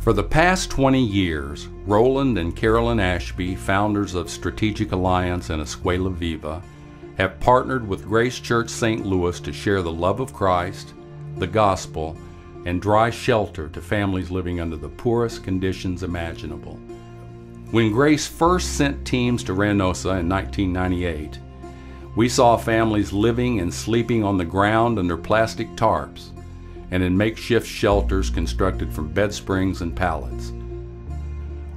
For the past 20 years, Roland and Carolyn Ashby, founders of Strategic Alliance and Escuela Viva, have partnered with Grace Church St. Louis to share the love of Christ, the gospel, and dry shelter to families living under the poorest conditions imaginable. When Grace first sent teams to Reynosa in 1998, we saw families living and sleeping on the ground under plastic tarps and in makeshift shelters constructed from bed springs and pallets.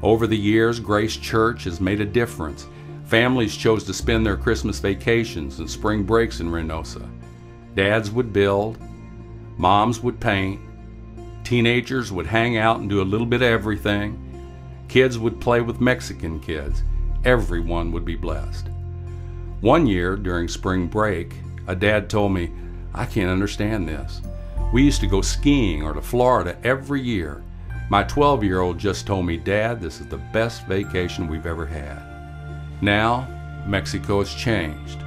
Over the years, Grace Church has made a difference. Families chose to spend their Christmas vacations and spring breaks in Reynosa. Dads would build, moms would paint, teenagers would hang out and do a little bit of everything, kids would play with Mexican kids. Everyone would be blessed. One year during spring break, a dad told me, "I can't understand this. We used to go skiing or to Florida every year. My 12-year-old just told me, 'Dad, this is the best vacation we've ever had.'" Now, Mexico has changed.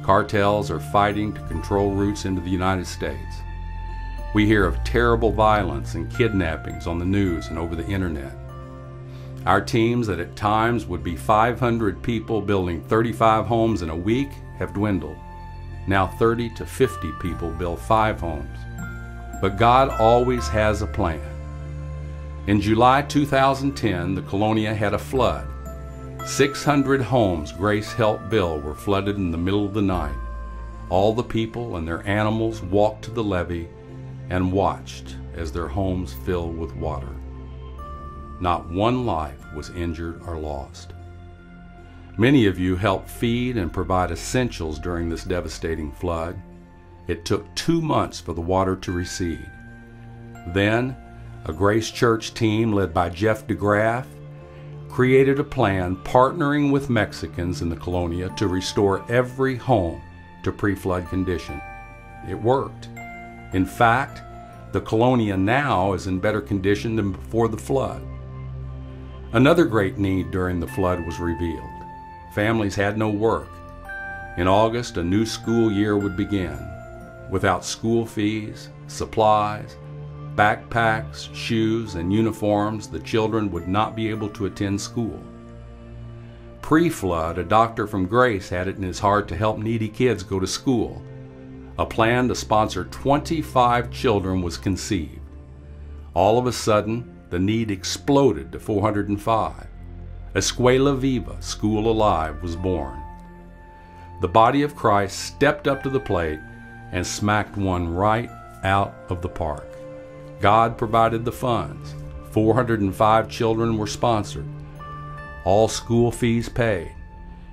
Cartels are fighting to control routes into the United States. We hear of terrible violence and kidnappings on the news and over the internet. Our teams that at times would be 500 people building 35 homes in a week have dwindled. Now 30 to 50 people build 5 homes. But God always has a plan. In July 2010, the Colonia had a flood. 600 homes Grace helped build were flooded in the middle of the night. All the people and their animals walked to the levee and watched as their homes filled with water. Not one life was injured or lost. Many of you helped feed and provide essentials during this devastating flood. It took 2 months for the water to recede. Then, a Grace Church team led by Jeff DeGraff created a plan partnering with Mexicans in the Colonia to restore every home to pre-flood condition. It worked. In fact, the Colonia now is in better condition than before the flood. Another great need during the flood was revealed. Families had no work. In August, a new school year would begin. Without school fees, supplies, backpacks, shoes, and uniforms, the children would not be able to attend school. Pre-flood, a doctor from Grace had it in his heart to help needy kids go to school. A plan to sponsor 25 children was conceived. All of a sudden, the need exploded to 405. Escuela Viva, School Alive, was born. The body of Christ stepped up to the plate and smacked one right out of the park. God provided the funds. 405 children were sponsored. All school fees paid.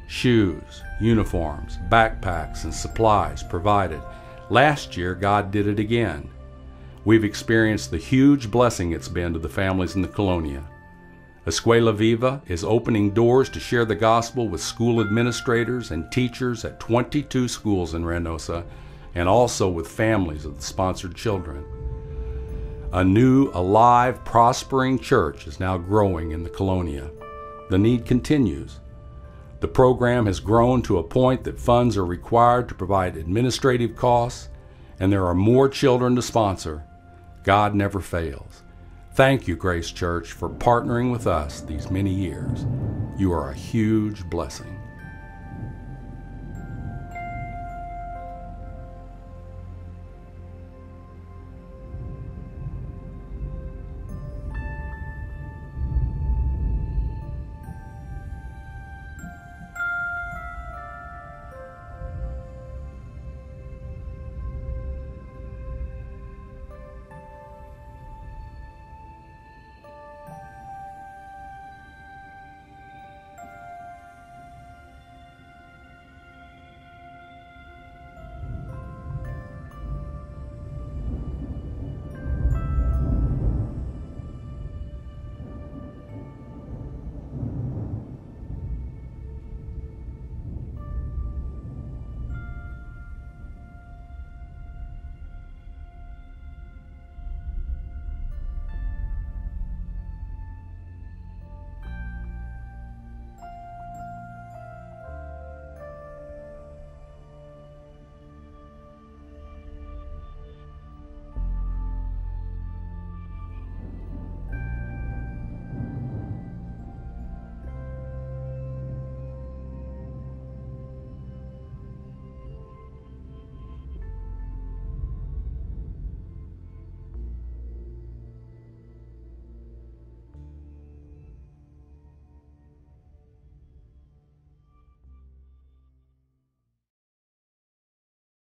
Shoes, uniforms, backpacks, and supplies provided. Last year, God did it again. We've experienced the huge blessing it's been to the families in the Colonia. Escuela Viva is opening doors to share the gospel with school administrators and teachers at 22 schools in Reynosa, and also with families of the sponsored children. A new, alive, prospering church is now growing in the Colonia. The need continues. The program has grown to a point that funds are required to provide administrative costs, and there are more children to sponsor. God never fails. Thank you, Grace Church, for partnering with us these many years. You are a huge blessing.